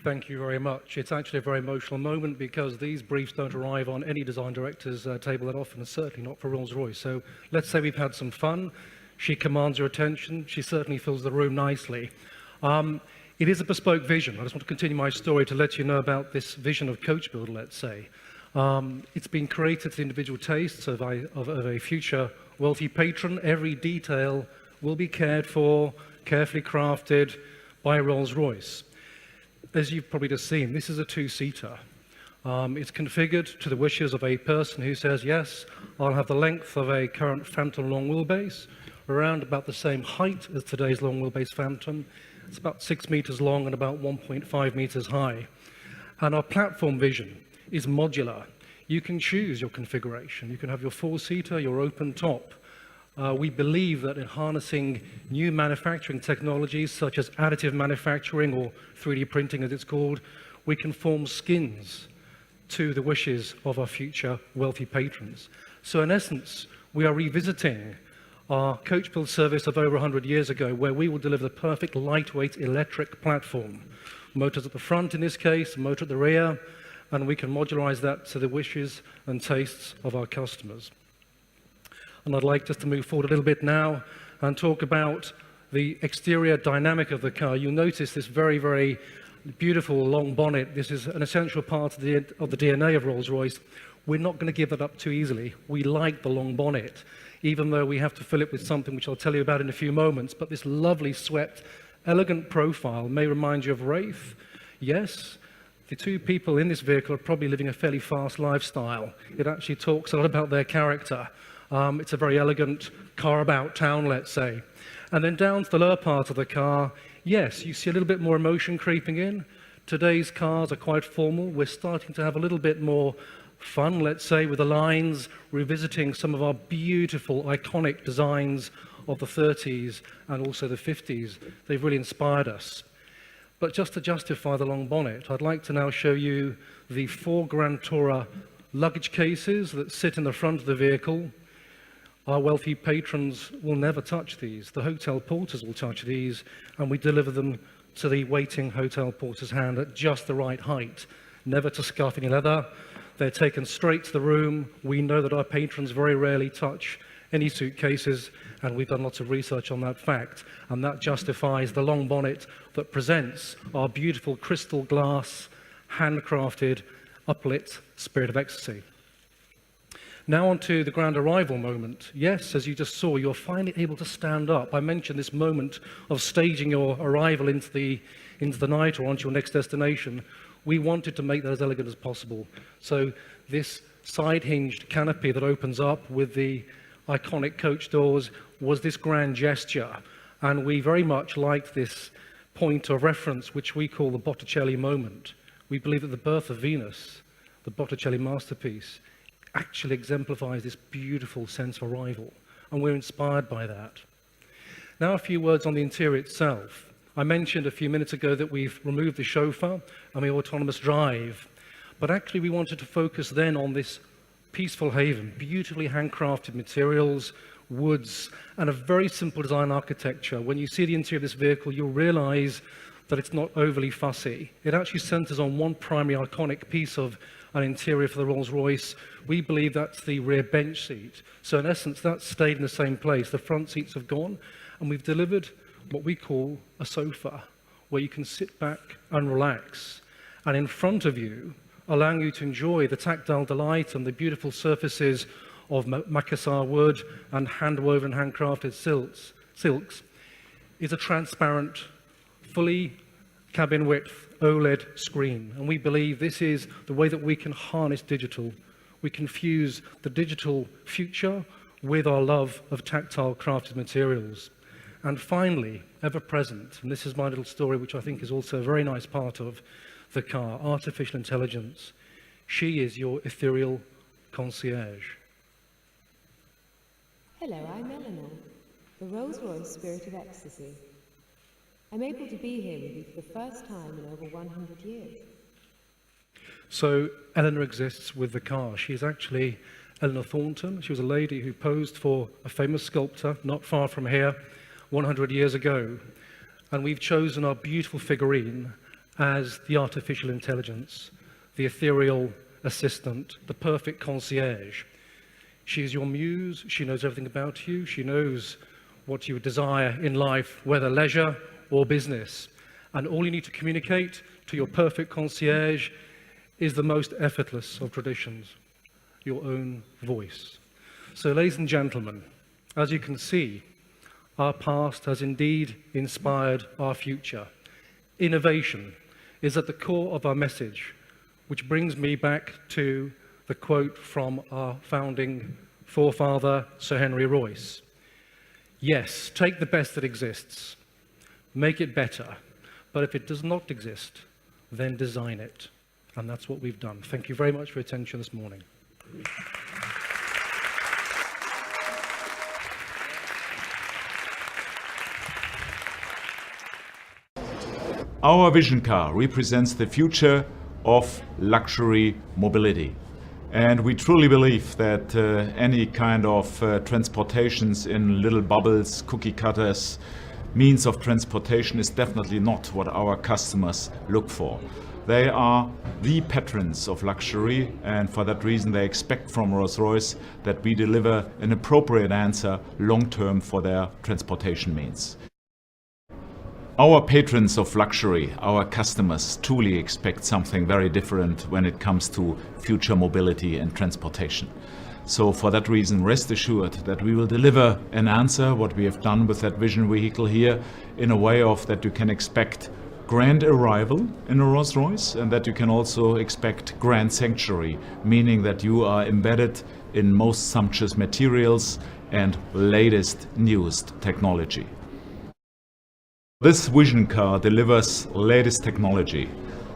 Thank you very much. It's actually a very emotional moment because these briefs don't arrive on any design director's table that often, and certainly not for Rolls-Royce. So let's say we've had some fun. She commands your attention. She certainly fills the room nicely. It is a bespoke vision. I just want to continue my story to let you know about this vision of coach builder, let's say. It's been created to the individual tastes of a future wealthy patron. Every detail will be cared for, carefully crafted by Rolls-Royce. As you've probably just seen, this is a two-seater. It's configured to the wishes of a person who says, yes, I'll have the length of a current Phantom long wheelbase, around about the same height as today's long wheelbase Phantom. It's about 6 meters long and about 1.5 meters high. And our platform vision is modular. You can choose your configuration. You can have your four-seater, your open top. We believe that in harnessing new manufacturing technologies such as additive manufacturing or 3D printing as it's called, we can form skins to the wishes of our future wealthy patrons. So in essence, we are revisiting our coach build service of over 100 years ago, where we will deliver the perfect lightweight electric platform. Motors at the front in this case, motor at the rear, and we can modularize that to the wishes and tastes of our customers. And I'd like just to move forward a little bit now and talk about the exterior dynamic of the car. You'll notice this very, very beautiful long bonnet. This is an essential part of the DNA of Rolls-Royce. We're not going to give that up too easily. We like the long bonnet, even though we have to fill it with something which I'll tell you about in a few moments. But this lovely, swept, elegant profile may remind you of Wraith. Yes, the two people in this vehicle are probably living a fairly fast lifestyle. It actually talks a lot about their character. It's a very elegant car about town, let's say. And then down to the lower part of the car, yes, you see a little bit more emotion creeping in. Today's cars are quite formal. We're starting to have a little bit more fun, let's say, with the lines, revisiting some of our beautiful, iconic designs of the 30s and also the 50s. They've really inspired us. But just to justify the long bonnet, I'd like to now show you the 4 Grand Tourer luggage cases that sit in the front of the vehicle. Our wealthy patrons will never touch these. The hotel porters will touch these, and we deliver them to the waiting hotel porter's hand at just the right height, never to scuff any leather. They're taken straight to the room. We know that our patrons very rarely touch any suitcases, and we've done lots of research on that fact, and that justifies the long bonnet that presents our beautiful crystal glass, handcrafted, uplit Spirit of Ecstasy. Now on to the grand arrival moment. Yes, as you just saw, you're finally able to stand up. I mentioned this moment of staging your arrival into the night or onto your next destination. We wanted to make that as elegant as possible. So this side-hinged canopy that opens up with the iconic coach doors was this grand gesture. And we very much liked this point of reference, which we call the Botticelli moment. We believe that the birth of Venus, the Botticelli masterpiece, actually exemplifies this beautiful sense of arrival, and we're inspired by that. Now a few words on the interior itself. I mentioned a few minutes ago that we've removed the chauffeur and the autonomous drive, but actually we wanted to focus then on this peaceful haven, beautifully handcrafted materials, woods, and a very simple design architecture. When you see the interior of this vehicle, you'll realize that it's not overly fussy. It actually centers on one primary iconic piece of an interior for the Rolls-Royce. We believe that's the rear bench seat. So in essence, that's stayed in the same place. The front seats have gone, and we've delivered what we call a sofa, where you can sit back and relax. And in front of you, allowing you to enjoy the tactile delight and the beautiful surfaces of macassar wood and hand-woven, handcrafted silks, is a transparent, fully cabin width OLED screen. And we believe this is the way that we can harness digital. We can fuse the digital future with our love of tactile crafted materials. And finally, ever present, and this is my little story, which I think is also a very nice part of the car, artificial intelligence. She is your ethereal concierge. Hello, I'm Eleanor, the Rolls-Royce Spirit of Ecstasy. I'm able to be here with you for the first time in over 100 years. So Eleanor exists with the car. She's actually Eleanor Thornton. She was a lady who posed for a famous sculptor not far from here 100 years ago. And we've chosen our beautiful figurine as the artificial intelligence, the ethereal assistant, the perfect concierge. She is your muse, she knows everything about you, she knows what you desire in life, whether leisure or business. And all you need to communicate to your perfect concierge is the most effortless of traditions, your own voice. So, ladies and gentlemen, as you can see, our past has indeed inspired our future. Innovation is at the core of our message, which brings me back to the quote from our founding forefather, Sir Henry Royce. Yes, take the best that exists, make it better, but if it does not exist, then design it. And that's what we've done. Thank you very much for your attention this morning. Our vision car represents the future of luxury mobility. And we truly believe that any kind of transportations in little bubbles, cookie cutters, means of transportation is definitely not what our customers look for. They are the patrons of luxury, and for that reason they expect from Rolls-Royce that we deliver an appropriate answer long-term for their transportation means. Our patrons of luxury, our customers, truly expect something very different when it comes to future mobility and transportation. So for that reason, rest assured that we will deliver an answer, what we have done with that vision vehicle here, in a way of that you can expect grand arrival in a Rolls-Royce, and that you can also expect grand sanctuary, meaning that you are embedded in most sumptuous materials and latest, newest technology. This vision car delivers latest technology.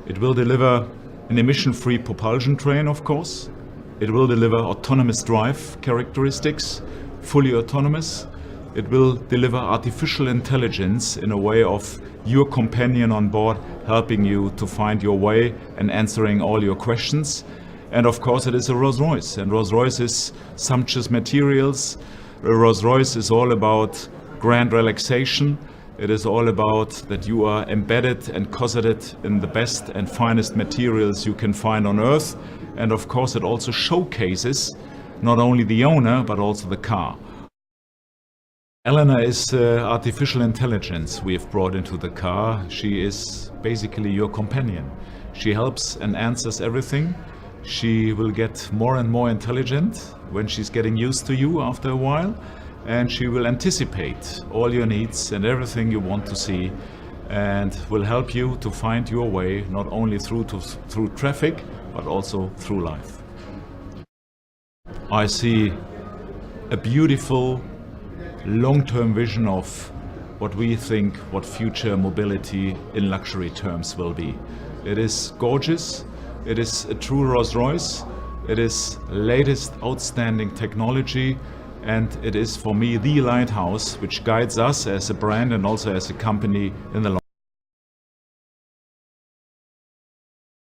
It will deliver an emission-free propulsion train, of course. It will deliver autonomous drive characteristics, fully autonomous. It will deliver artificial intelligence in a way of your companion on board, helping you to find your way and answering all your questions. And of course it is a Rolls-Royce, and Rolls-Royce is sumptuous materials. Rolls-Royce is all about grand relaxation. It is all about that you are embedded and cosseted in the best and finest materials you can find on Earth. And of course it also showcases not only the owner but also the car. Elena is artificial intelligence we have brought into the car. She is basically your companion. She helps and answers everything. She will get more and more intelligent when she's getting used to you after a while. And she will anticipate all your needs and everything you want to see, and will help you to find your way not only through traffic but also through life. I see a beautiful long-term vision of what we think what future mobility in luxury terms will be. It is gorgeous, it is a true Rolls-Royce, it is latest outstanding technology, and it is for me the lighthouse which guides us as a brand and also as a company in the long